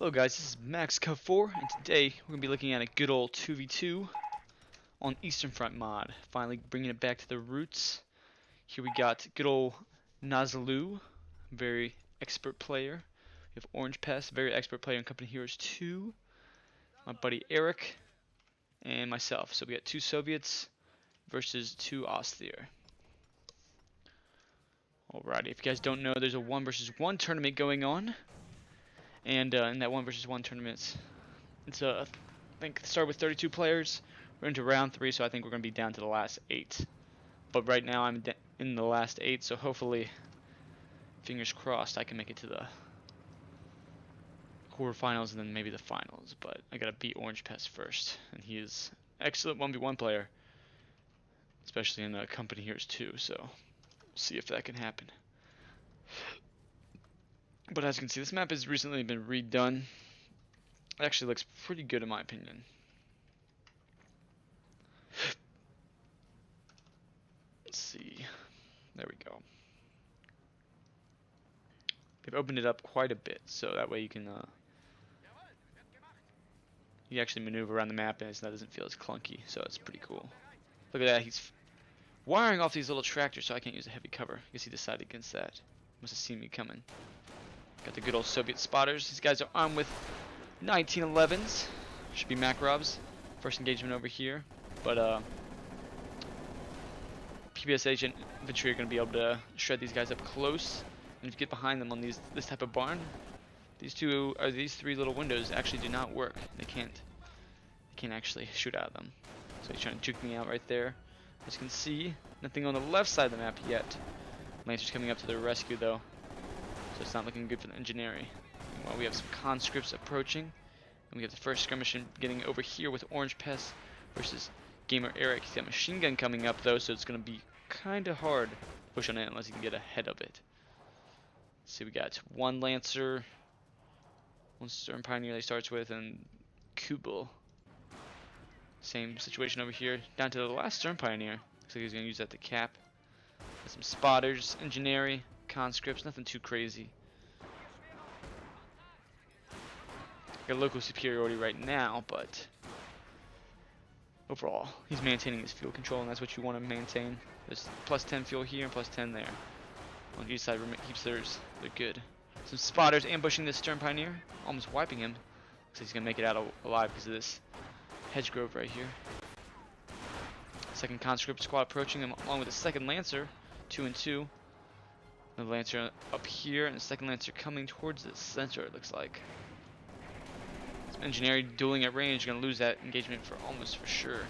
Hello guys, this is Max Cub 4, and today we're going to be looking at a good old 2v2 on Eastern Front mod. Finally bringing it back to the roots. Here we got good old Nosliw, very expert player. We have Orangepest, very expert player in Company Heroes 2. My buddy Erik, and myself. So we got 2 Soviets versus 2 Nosliw. Alrighty, if you guys don't know, there's a 1 versus 1 tournament going on. And in that 1 versus 1 tournament, it's I think it started with 32 players. We're into round 3, so I think we're going to be down to the last 8. But right now I'm in the last 8, so hopefully, fingers crossed, I can make it to the quarterfinals and then maybe the finals. But I got to beat Orangepest first, and he is an excellent 1v1 player, especially in Company Heroes 2. So we'll see if that can happen. But as you can see, this map has recently been redone. It actually looks pretty good in my opinion. Let's see. There we go. They've opened it up quite a bit, so that way you can you actually maneuver around the map and that doesn't feel as clunky, so it's pretty cool. Look at that, he's wiring off these little tractors so I can't use a heavy cover. I guess he decided against that. Must have seen me coming. Got the good old Soviet spotters. These guys are armed with 1911s. Should be Makarovs. First engagement over here. But PBS agent infantry are going to be able to shred these guys up close. And if you get behind them on this type of barn, these 3 little windows actually do not work. They can't actually shoot out of them. So he's trying to juke me out right there. As you can see, nothing on the left side of the map yet. Lancers coming up to their rescue though. So it's not looking good for the engineering. Meanwhile, we have some conscripts approaching. And we have the first skirmish getting over here with Orangepest versus Gamer Erik. He's got a machine gun coming up though, so it's going to be kind of hard to push on it unless you can get ahead of it. Let's see, we got 1 Lancer, 1 Stern Pioneer that he starts with, and Kubel. Same situation over here, down to the last Stern Pioneer. Looks like he's going to use that to cap. Got some spotters, engineering, conscripts, nothing too crazy. Got local superiority right now, but overall, he's maintaining his fuel control, and that's what you want to maintain. There's plus 10 fuel here and plus 10 there. On each side keeps theirs. They're good. Some spotters ambushing this Stern Pioneer, almost wiping him. Looks like he's gonna make it out alive because of this hedge grove right here. Second conscript squad approaching him along with the second Lancer, 2 and 2. The Lancer up here and the second Lancer coming towards the center. It looks like. Some engineering dueling at range, gonna lose that engagement for almost for sure.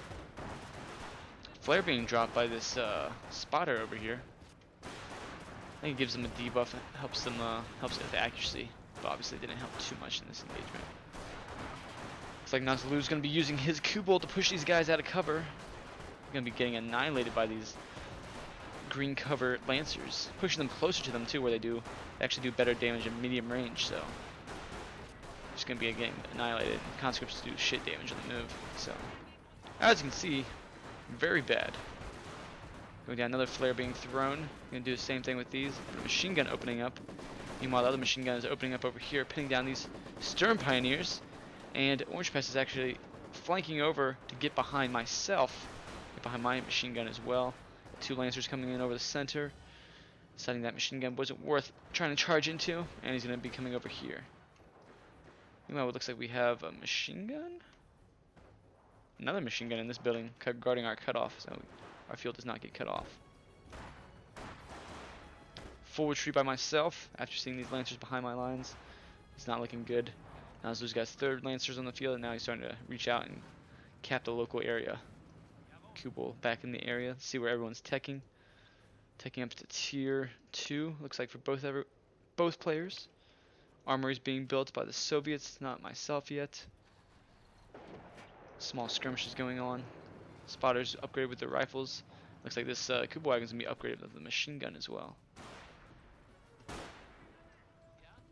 Flare being dropped by this spotter over here. I think it gives them a debuff, helps with accuracy, but obviously didn't help too much in this engagement. Looks like Nosliw's going to be using his Kubel to push these guys out of cover. He's going to be getting annihilated by these green cover Lancers, pushing them closer to them too, where they actually do better damage in medium range. So just going to be getting annihilated. Conscripts do shit damage on the move. So as you can see, very bad. Going down, another flare being thrown. Gonna do the same thing with these. Machine gun opening up. Meanwhile, the other machine gun is opening up over here, pinning down these Stern Pioneers. And Orangepest is actually flanking over to get behind myself, get behind my machine gun as well. 2 Lancers coming in over the center, deciding that machine gun wasn't worth trying to charge into, and he's gonna be coming over here. Meanwhile, it looks like we have a machine gun. Another machine gun in this building, guarding our cutoff. So our field does not get cut off. Full retreat by myself after seeing these Lancers behind my lines. It's not looking good. Now this guy's 3rd Lancers on the field, and now he's starting to reach out and cap the local area. Kubel back in the area. Let's see where everyone's teching. Teching up to tier 2. Looks like for both players. Armory is being built by the Soviets, not myself yet. Small skirmishes going on. Spotters upgraded with their rifles. Looks like this Kubel wagon is going to be upgraded with the machine gun as well.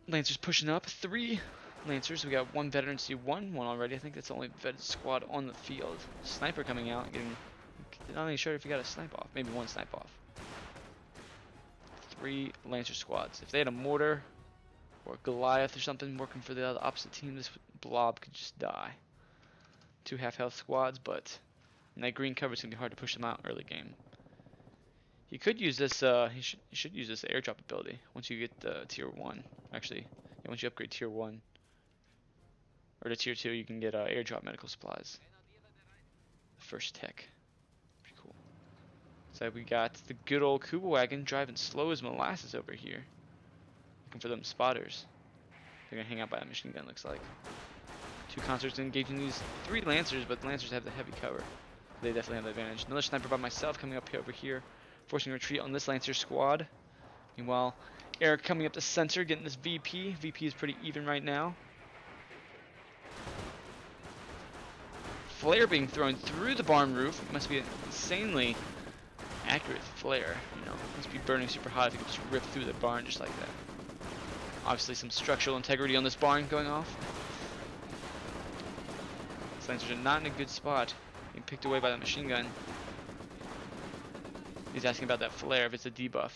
Lancers pushing up. 3 Lancers. We got 1 veteran C1, 1 already. I think that's the only vet squad on the field. Sniper coming out. Not even sure if he got a snipe off. Maybe 1 snipe off. 3 Lancer squads. If they had a mortar or Goliath or something working for the opposite team, this blob could just die. 2 half-health squads, but in that green cover, it's going to be hard to push them out early game. He could use this, he should use this airdrop ability once you get tier 1. Actually, yeah, once you upgrade tier 1 or to tier 2, you can get airdrop medical supplies. First tech. Pretty cool. So we got the good old Kuba wagon driving slow as molasses over here. Looking for them spotters. They're going to hang out by that machine gun, looks like. 2 concerts engaging these 3 lancers, but the lancers have the heavy cover. They definitely have the advantage. Another sniper by myself coming up here over here, forcing a retreat on this lancer squad. Meanwhile, Erik coming up the center, getting this VP. VP is pretty even right now. Flare being thrown through the barn roof. It must be an insanely accurate flare. You know, it must be burning super hot if you could just rip through the barn just like that. Obviously, some structural integrity on this barn going off. These lancers are not in a good spot. Being picked away by that machine gun. He's asking about that flare, if it's a debuff.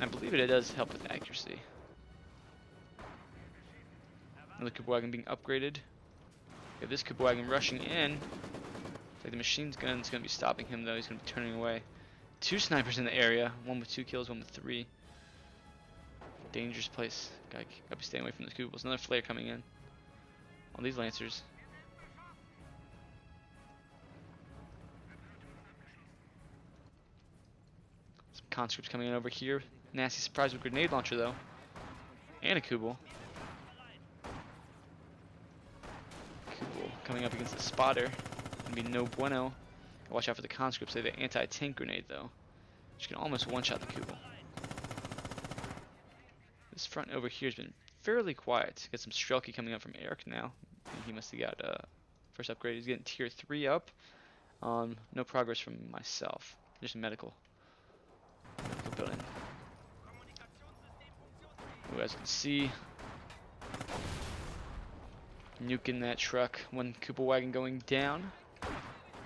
I believe it does help with accuracy. Another Kuba wagon being upgraded. We have this Kuba wagon rushing in. It's like the machine gun's going to be stopping him, though. He's going to be turning away. 2 snipers in the area. 1 with 2 kills, 1 with 3. Dangerous place. Gotta be staying away from those Kubas. Another flare coming in. All these lancers. Some conscripts coming in over here. Nasty surprise with grenade launcher, though. And a Kubal. Coming up against the spotter. Gonna be no bueno. Watch out for the conscripts. They have an anti-tank grenade, though, which can almost one-shot the Kubal. This front over here has been fairly quiet. Got some Strelky coming up from Erik now. And he must have got first upgrade. He's getting tier 3 up. No progress from myself. Just medical building. Ooh, as you can see, nuking that truck. 1 Kuba wagon going down.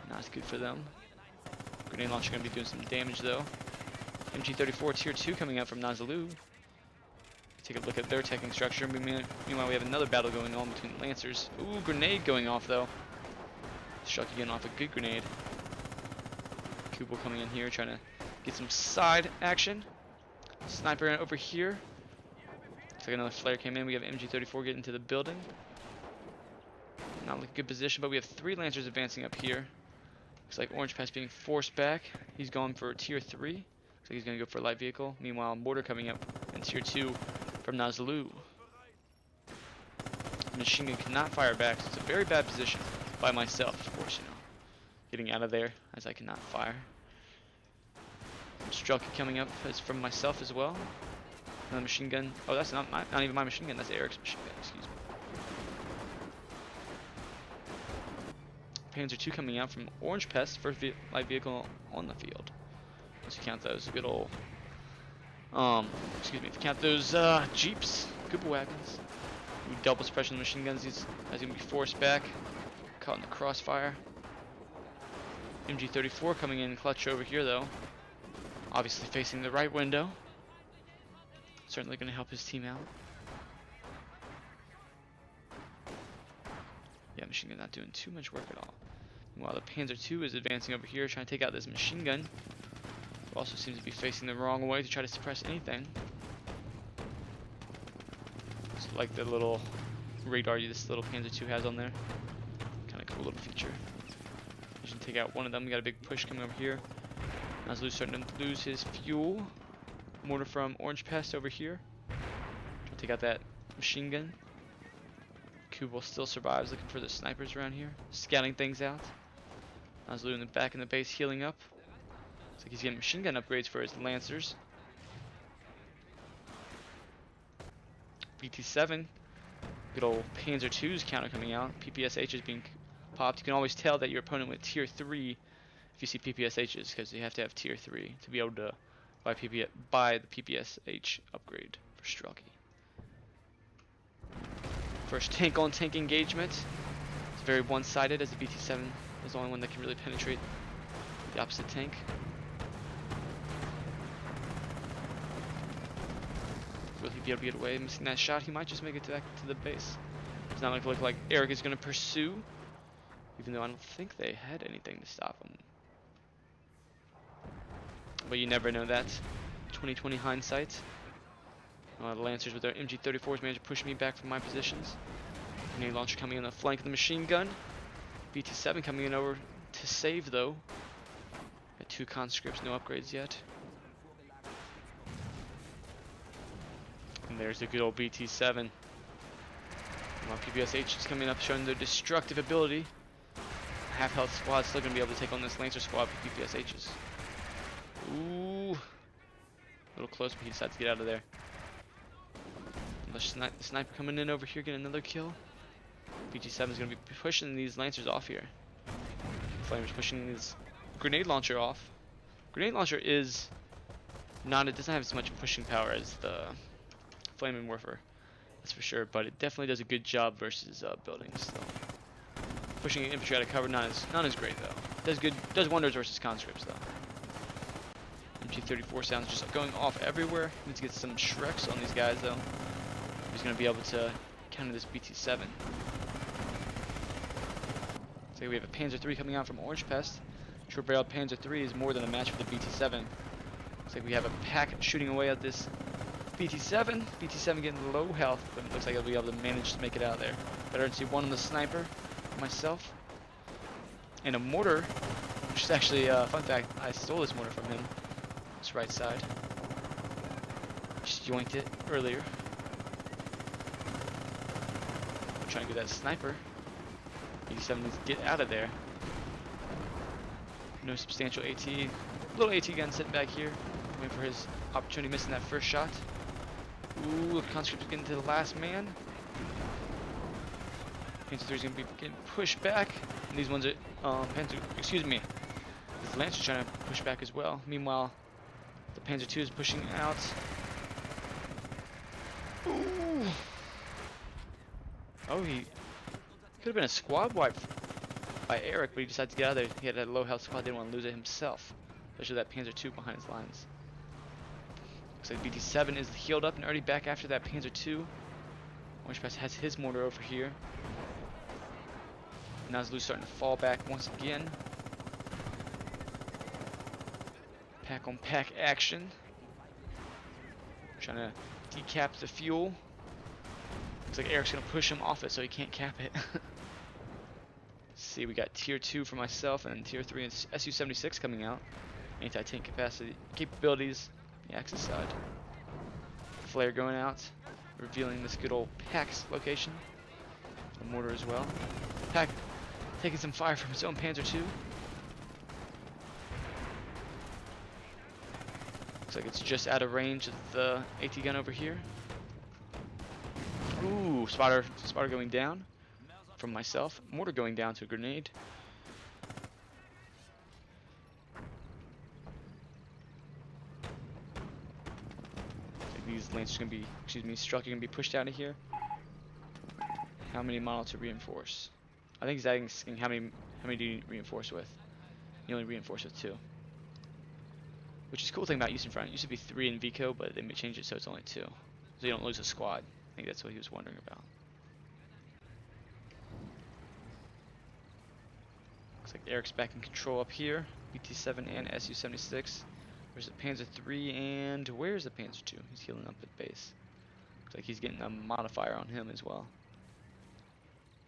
Not as good for them. Grenade launcher going to be doing some damage, though. MG34 tier 2 coming out from Nosliw. Take a look at their teching structure. Meanwhile, we have another battle going on between lancers. Ooh, grenade going off, though. Strucky getting off a good grenade. Kuba coming in here, trying to get some side action. Sniper over here. Looks like another flare came in. We have MG34 getting into the building. Not looking good position, but we have 3 lancers advancing up here. Looks like Orangepest being forced back. He's going for tier 3. Looks like he's going to go for a light vehicle. Meanwhile, mortar coming up in tier 2 from Nosliw. Machine gun cannot fire back, so it's a very bad position by myself, of course, you know. Getting out of there as I cannot fire. Strelky coming up is from myself as well. Another machine gun. Oh, that's not even my machine gun. That's Erik's machine gun. Excuse me. Panzer II coming out from Orangepest, first light vehicle on the field. Let's count those good old. Excuse me. If you count those Jeeps, Kuba wagons. We double suppression machine guns. As he's gonna be forced back, caught in the crossfire. MG34 coming in clutch over here, though. Obviously facing the right window. Certainly going to help his team out. Yeah, machine gun not doing too much work at all. Meanwhile, the Panzer II is advancing over here, trying to take out this machine gun. Who also seems to be facing the wrong way to try to suppress anything. It's like the little radar this little Panzer II has on there. Kind of cool little feature. You should take out one of them. We got a big push coming over here. Nosliw starting to lose his fuel. Mortar from Orangepest over here. Trying to take out that machine gun. Kuba still survives, looking for the snipers around here. Scouting things out. Nosliw in the back in the base healing up. Looks like he's getting machine gun upgrades for his lancers. BT7. Good old Panzer II's counter coming out. PPSH is being popped. You can always tell that your opponent went tier 3 if you see PPSHs, because you have to have tier 3 to be able to buy the PPSH upgrade for Strelky. First tank on tank engagement. It's very one-sided, as the BT7 is the only one that can really penetrate the opposite tank. Will he He'd be able to get away. Missing that shot, he might just make it back to the base. It's not like look like Erik is going to pursue, even though I don't think they had anything to stop him. But you never know that. 2020 hindsight. The Lancers with their MG34s managed to push me back from my positions. Grenade launcher coming in the flank of the machine gun. BT7 coming in over to save though. Got 2 conscripts, no upgrades yet. And there's the good old BT7. While PBSH is coming up showing their destructive ability. Half health squad still going to be able to take on this Lancer squad with PPSHs. Ooh. A little close, but he decides to get out of there. The sniper coming in over here, get another kill. BG7 is going to be pushing these Lancers off here. Flamer's pushing his grenade launcher off. Grenade launcher is not, it doesn't have as much pushing power as the Flaming Warfare, that's for sure, but it definitely does a good job versus buildings. So. Pushing infantry out of cover, not as great though. Does wonders versus conscripts though. MG34 sounds just going off everywhere. Need to get some Shreks on these guys though. He's going to be able to counter this BT7. So we have a Panzer III coming out from Orangepest. Short barreled Panzer III is more than a match for the BT7. Looks like we have a pack shooting away at this BT7. BT7 getting low health, but it looks like he'll be able to manage to make it out of there. Better to see one on the sniper, myself. And a mortar, which is actually, fun fact, I stole this mortar from him. This right side. Just yoinked it earlier. I'm trying to get that sniper. BT7 needs to get out of there. No substantial AT. Little AT gun sitting back here. Waiting for his opportunity, missing that first shot. Ooh, the conscript is getting to the last man. Panzer III is going to be getting pushed back. And these ones are, excuse me. This Lancer's trying to push back as well. Meanwhile, the Panzer II is pushing out. Ooh. Oh, he could have been a squad wipe by Erik, but he decided to get out of there. He had a low health squad, didn't want to lose it himself. Especially that Panzer II behind his lines. Looks like BT7 is healed up and already back after that Panzer II. Orangepest has his mortar over here. Nosliw's starting to fall back once again. Pack on pack action. Trying to decap the fuel. Looks like Erik's gonna push him off it so he can't cap it. Let's see, we got tier 2 for myself and tier 3 and Su-76 coming out. Anti-tank capabilities, the Axis side. Flare going out, revealing this good old Pack's location. A mortar as well. Pack taking some fire from his own Panzer II. Looks like it's just out of range of the AT gun over here. Ooh, spotter going down from myself. Mortar going down to a grenade. These Lancers gonna be, Struck are gonna be pushed out of here. How many model to reinforce? I think he's asking how many do you reinforce with? You only reinforce with 2. Which is a cool thing about Eastern Front. It used to be 3 in VCO, but they may change it so it's only 2. So you don't lose a squad. I think that's what he was wondering about. Looks like Erik's back in control up here. BT7 and Su-76. There's the Panzer III and where's the Panzer II? He's healing up at base. Looks like he's getting a modifier on him as well.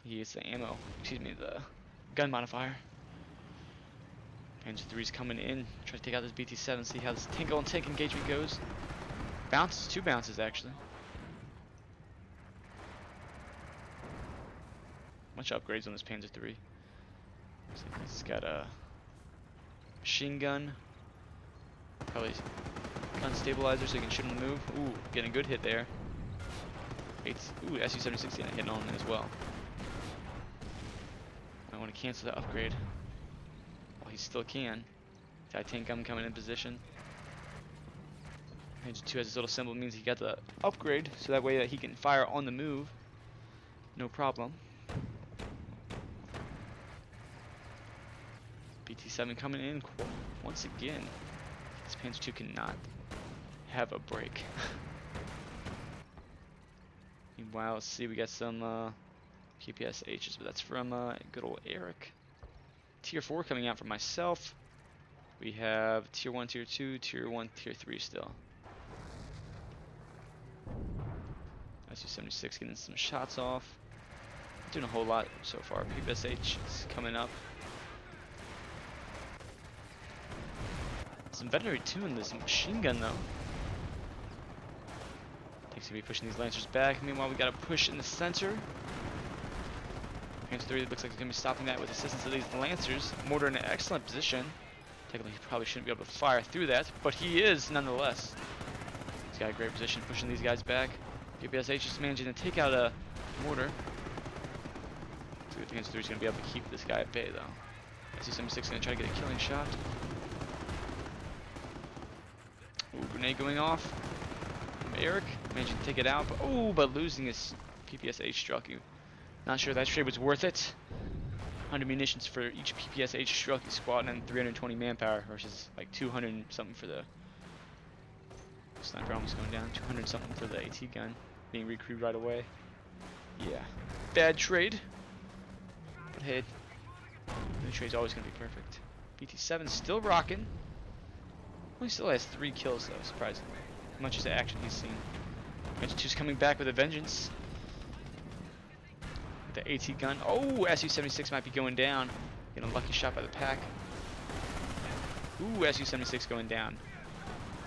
He gets the ammo, the gun modifier. Panzer III's coming in, try to take out this BT7, see how this tank on tank engagement goes. Bounces, 2 bounces actually. Bunch of upgrades on this Panzer III. Looks like he's got a machine gun. Probably gun stabilizer so he can shoot on the move. Ooh, getting a good hit there. Ooh, Su-76 getting a hit on it as well. I want to cancel the upgrade while he still can. Tank gun coming in position. Panzer II has this little symbol, means he got the upgrade, so that way that he can fire on the move. No problem. BT7 coming in once again. This Panzer II cannot have a break. Meanwhile, let's see, we got some PPSHs, but that's from good old Eric. Tier 4 coming out for myself. We have Tier 1, Tier 2, Tier 1, Tier 3 still. SU-76 getting some shots off. Not doing a whole lot so far. PPSH is coming up. Some veterinary tune, there's some machine gun though. Takes to be pushing these lancers back. Meanwhile, we got a push in the center. Panther 3 looks like he's going to be stopping that with assistance of these lancers. Mortar in an excellent position. Technically, he probably shouldn't be able to fire through that, but he is nonetheless. He's got a great position pushing these guys back. PPSH is managing to take out a mortar. So the Panther 3 is going to be able to keep this guy at bay though. SU-76 is going to try to get a killing shot. Ooh, grenade going off from Erik. Managing to take it out, but losing his PPSH struck you. Not sure that trade was worth it. 100 munitions for each PPSH Strelky squad and 320 manpower versus like 200 something for the sniper almost going down. 200 something for the AT gun being recruited right away. Yeah, bad trade. But hey, the trade's always going to be perfect. BT7 still rocking. He still has 3 kills though, surprisingly. Much as the action he's seen. Panther 2's coming back with a vengeance. The AT gun. Oh, SU-76 might be going down. Getting a lucky shot by the pack. Ooh, SU-76 going down.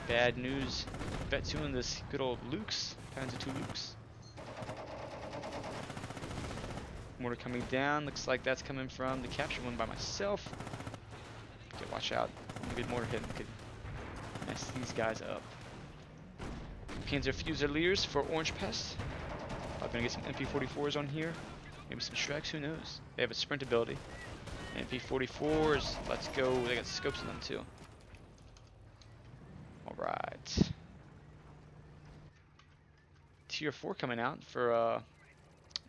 Bad news. Bet 2 in this good old Luke's. Panther 2 Luke's. Mortar coming down. Looks like that's coming from the capture one by myself. Okay, watch out. A good mortar hit could mess these guys up. Panzer Fusiliers for Orangepest. I'm gonna get some MP44s on here. Maybe some Shreks, who knows? They have a sprint ability. MP44s, let's go. They got scopes on them too. Alright. Tier 4 coming out for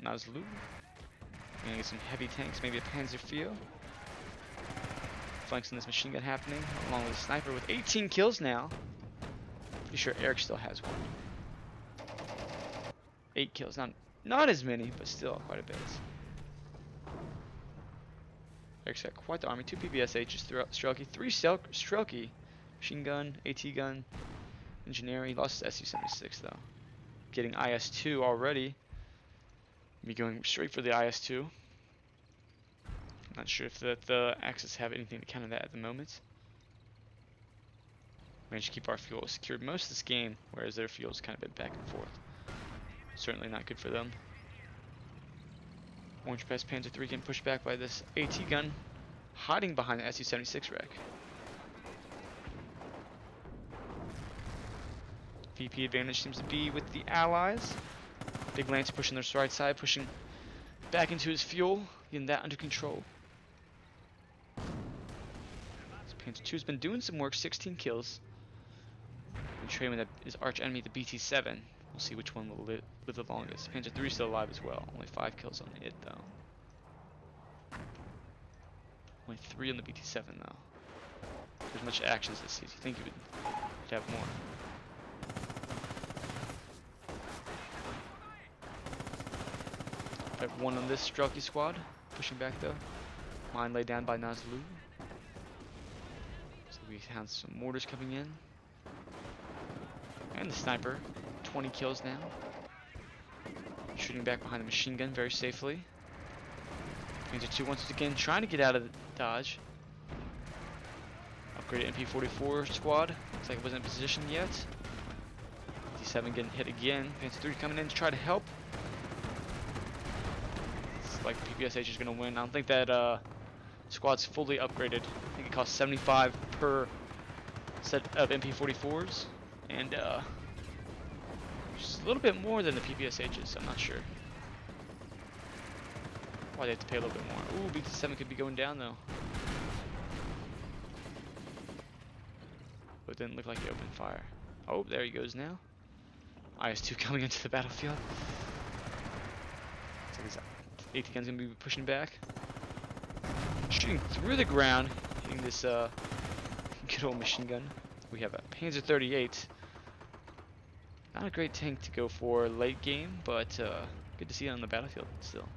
Nosliw. Gonna get some heavy tanks, maybe a Panzer Fio. Flanks in this machine gun happening, along with a sniper with 18 kills now. Pretty sure Erik still has one. 8 kills, not as many, but still quite a bit. Erik's got quite the army. 2 PPSHs throughout Strelky, 3 Strelky, machine gun, AT gun, engineering. He lost his SU-76 though. Getting IS-2 already. Be going straight for the IS-2. Not sure if the Axis have anything to counter that at the moment. Managed to keep our fuel secured most of this game, whereas their fuel's kind of been back and forth. Certainly not good for them. Orangepest Panther 3 getting pushed back by this AT gun, hiding behind the SU-76 wreck. VP advantage seems to be with the Allies. Big Lance pushing their right side, pushing back into his fuel, getting that under control. So Panther 2's been doing some work, 16 kills. Been trading with his arch enemy, the BT7. We'll see which one will live the longest. Panther 3 still alive as well. Only 5 kills on it though. Only 3 on the BT7 though. There's much action this season. You think you would have more. Got 1 on this Strelky squad. Pushing back though. Mine laid down by Nosliw. So we have some mortars coming in. And the sniper. 20 kills now. Shooting back behind the machine gun very safely. Panther 2 once again trying to get out of the dodge. Upgraded MP44 squad. Looks like it wasn't in position yet. D7 getting hit again. Panther 3 coming in to try to help. It's like PPSH is going to win. I don't think that squad's fully upgraded. I think it costs 75 per set of MP44s. And just a little bit more than the PPSHs, I'm not sure. Why they have to pay a little bit more. Ooh, BT7 could be going down though. But it didn't look like he opened fire. Oh, there he goes now. IS-2 coming into the battlefield. So his AT gun's gonna be pushing back. Shooting through the ground, hitting this good old machine gun. We have a Panzer 38. Not a great tank to go for late game, but good to see it on the battlefield still.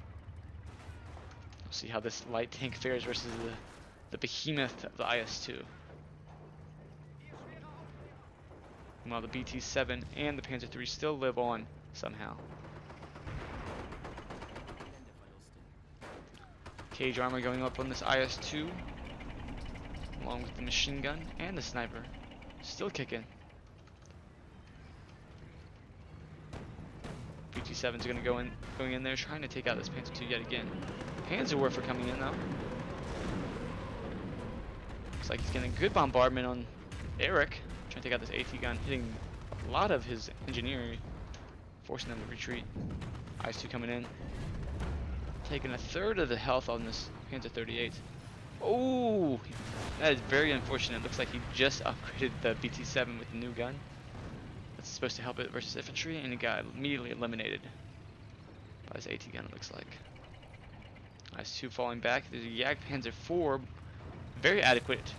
We'll see how this light tank fares versus the behemoth of the IS-2. Meanwhile, the BT-7 and the Panzer III still live on somehow. Cage armor going up on this IS-2, along with the machine gun and the sniper. Still kicking. BT-7's going in there, trying to take out this Panzer II yet again. Panzerwerfer coming in though. Looks like he's getting a good bombardment on Erik, trying to take out this AT gun, hitting a lot of his engineering, forcing them to retreat. IS-2 coming in, taking a third of the health on this Panzer 38. Oh, that is very unfortunate. Looks like he just upgraded the BT-7 with the new gun. That's supposed to help it versus infantry, and he got immediately eliminated by his AT gun, it looks like. IS-2 falling back. There's a Jagdpanzer IV. Very adequate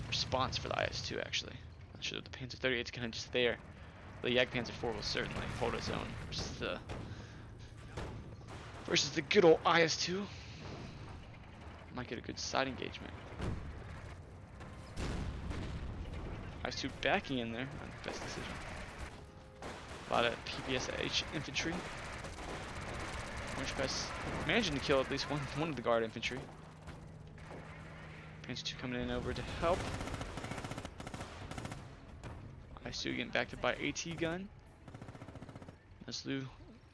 response for the IS-2, actually. Not sure the Panzer 38 is kind of just there. The Jagdpanzer IV will certainly hold its own versus the good old IS-2. Might get a good side engagement. IS-2 backing in there. Not the best decision. A lot of PPSH infantry. Orangepest managing to kill at least one of the guard infantry. Panzer II coming in over to help. IS-2 getting backed up by AT gun. Nosliw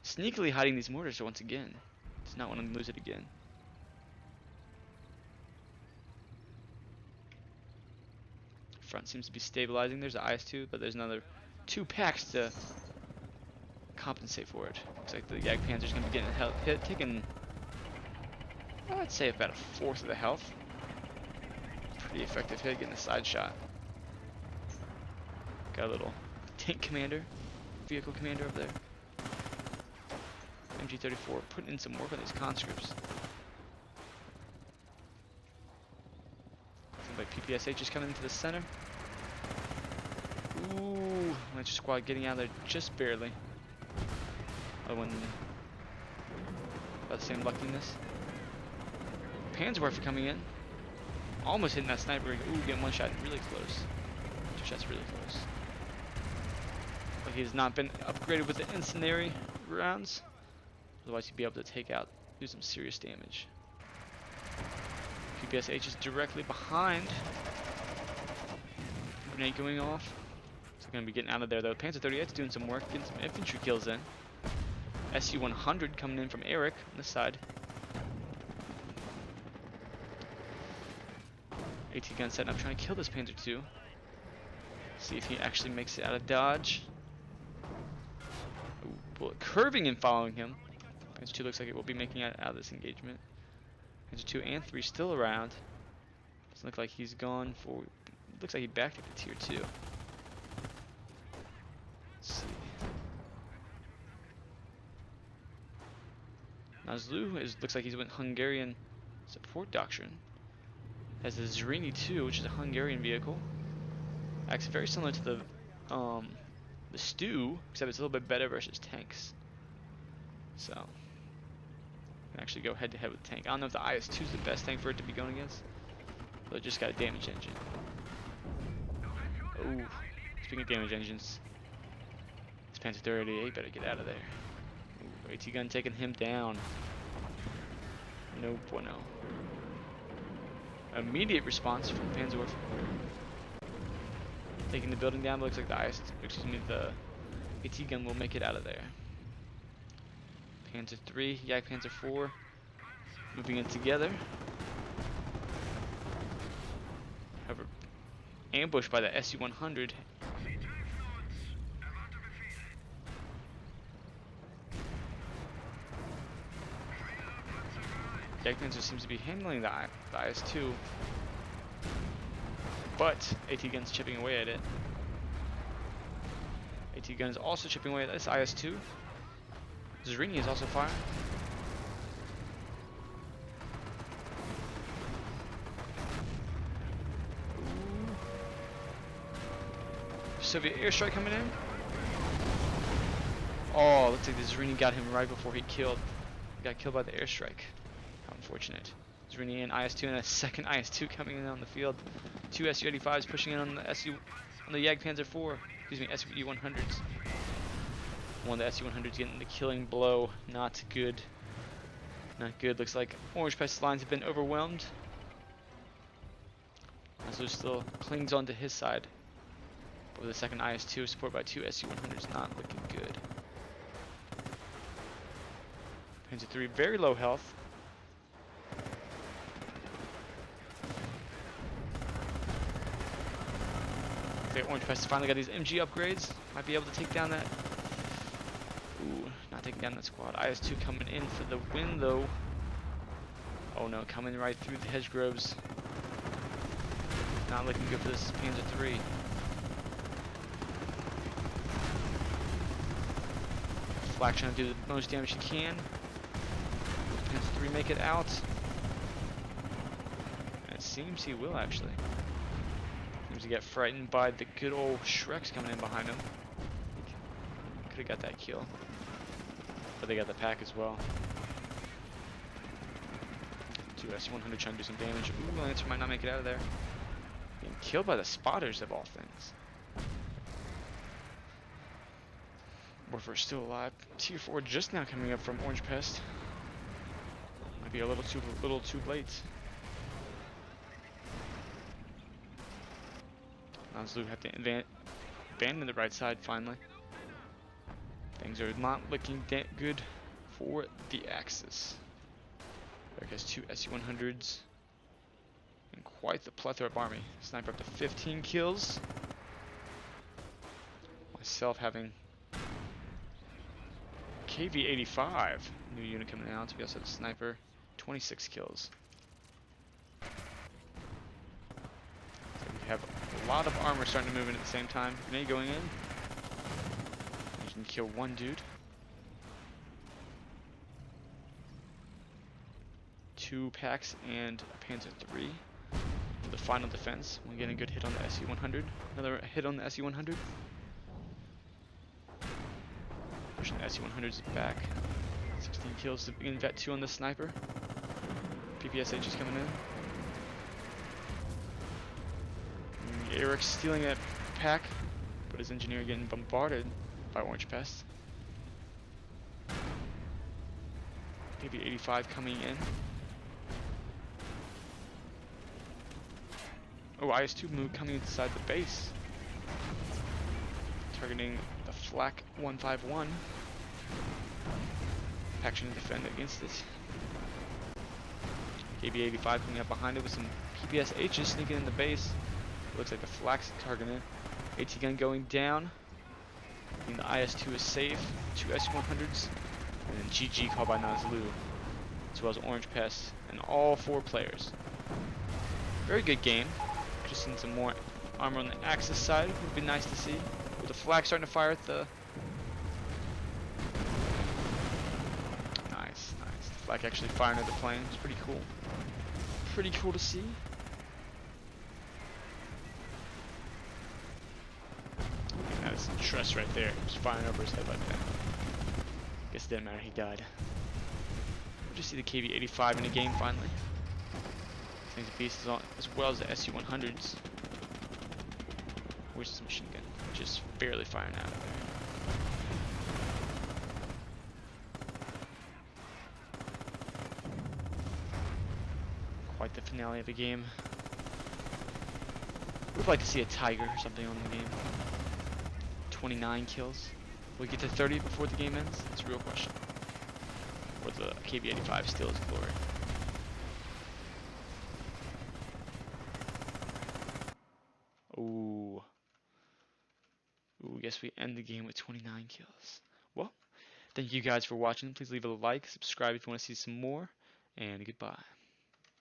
sneakily hiding these mortars once again. Does not want to lose it again. Front seems to be stabilizing. There's the IS-2, but there's another 2 packs to compensate for it. Looks like the Jagdpanzer's going to be getting hit, taking, I'd say, about a fourth of the health. Pretty effective hit, getting a side shot. Got a little tank commander, vehicle commander up there. MG-34 putting in some work on these conscripts. Seems like PPSH is coming into the center. Ooh, Lancer squad getting out of there just barely. Other one about the same luckiness. Panzerwerfer coming in. Almost hitting that sniper. Ooh, getting one shot really close. 2 shots really close. But he has not been upgraded with the incendiary rounds. Otherwise he'd be able to do some serious damage. PPSH is directly behind. Grenade going off. So going to be getting out of there though. Panzer 38 is doing some work, getting some infantry kills in. SU-100 coming in from Erik on this side. AT gun setting up, trying to kill this Panzer II. See if he actually makes it out of dodge. Ooh, bullet curving and following him. Panzer II looks like it will be making it out of this engagement. Panzer II and 3 still around. Doesn't look like he's gone for. Looks like he backed up to tier 2. Let's see. Nosliw looks like he's with Hungarian support doctrine. Has the Zrini 2, which is a Hungarian vehicle. Acts very similar to the Stu, except it's a little bit better versus tanks. So, can actually go head to head with the tank. I don't know if the IS-2 is the best tank for it to be going against, but it just got a damage engine. Oh, speaking of damage engines, this Panzer 38 better get out of there. Ooh, AT gun taking him down. No bueno. Immediate response from Panzerwerfer. Taking the building down, but looks like the AT gun will make it out of there. Panzer III, Jagdpanzer IV, moving in together. However, ambushed by the SU-100. Jagdpanzer seems to be handling the IS-2, but AT gun's chipping away at it. AT gun is also chipping away at this IS-2. Zrini is also firing. Soviet airstrike coming in. Oh, looks like the Zrini got him right before he got killed by the airstrike. How unfortunate. Zrini in IS-2 and a second IS-2 coming in on the field. Two Su-85s pushing in on the Jagdpanzer IV. Excuse me, Su-100s. One of the Su-100s getting the killing blow. Not good. Not good. Looks like Orangepest's lines have been overwhelmed. Nosliw still clings onto his side. But with the second IS-2 supported by two Su-100s, not looking good. Panzer III, very low health. The Orangepest finally got these MG upgrades. Might be able to take down that. Ooh, not taking down that squad. IS-2 coming in for the win though. Oh no, coming right through the hedgerows. Not looking good for this Panzer III. Flak trying to do the most damage he can. Panzer III make it out. And it seems he will actually. Seems to get frightened by the good old Shreks coming in behind him. Could have got that kill. But they got the pack as well. Two Su-100 trying to do some damage. Ooh, Lancer might not make it out of there. Being killed by the spotters of all things. Warfare still alive. Tier 4 just now coming up from Orangepest. Might be a little too late. Nosliw have to abandon the right side finally. Things are not looking good for the Axis. Erik has two Su-100s and quite the plethora of army. Sniper up to 15 kills. Myself having KV-85, new unit coming out. We also have a sniper, 26 kills. So we have a lot of armor starting to move in at the same time. Grenade going in. You can kill one dude. Two packs and a Panzer III. For the final defense, we're getting a good hit on the Su-100. Another hit on the Su-100. Pushing the Su-100s back. 16 kills to begin Vet 2 on the sniper. PPSH is coming in. Erik stealing that pack, but his engineer getting bombarded by Orangepest. KV-85 coming in. Oh, IS-2 move coming inside the base. Targeting the Flak 151. Action to defend against it. KV-85 coming up behind it with some PPSHs sneaking in the base. Looks like the Flak's targeting it. AT gun going down. And the IS-2 is safe. Two Su-100s. And then GG called by Nosliw. As well as Orangepest and all four players. Very good game. Just seen some more armor on the Axis side. Would be nice to see. With the Flak starting to fire at the... Nice. The Flak actually firing at the plane. It's pretty cool. Pretty cool to see. And that is some trust right there. Just firing over his head like that. Guess it didn't matter. He died. We'll just see the KV-85 in the game finally. Things a beast as well as the Su-100s. Where's this machine gun? Just barely firing out of there. Quite the finale of the game. Would like to see a Tiger or something on the game. 29 kills. Will we get to 30 before the game ends? That's a real question. Or the KV-85 still is glory. Ooh, guess we end the game with 29 kills. Well, thank you guys for watching. Please leave a like, subscribe if you want to see some more, and goodbye.